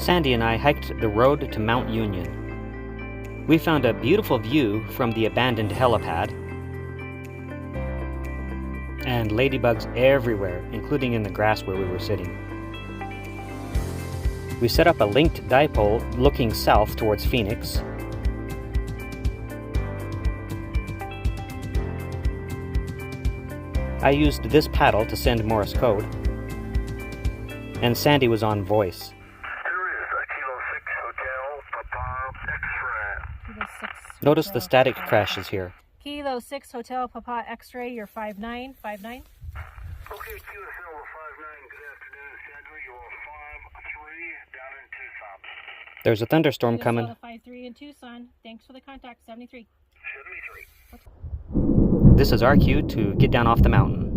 Sandy and I hiked the road to Mount Union. We found a beautiful view from the abandoned helipad, and ladybugs everywhere, including in the grass where we were sitting. We set up a linked dipole looking south towards Phoenix. I used this paddle to send Morse code, and Sandy was on voice. Notice the static crashes here. Kilo 6 Hotel Papa X-ray, you're 5959. Okay, QSL 59, good afternoon, Sandra. You are 53 down in Tucson. There's a thunderstorm coming. 53 in Tucson. Thanks for the contact, 73. 73. This is our cue to get down off the mountain.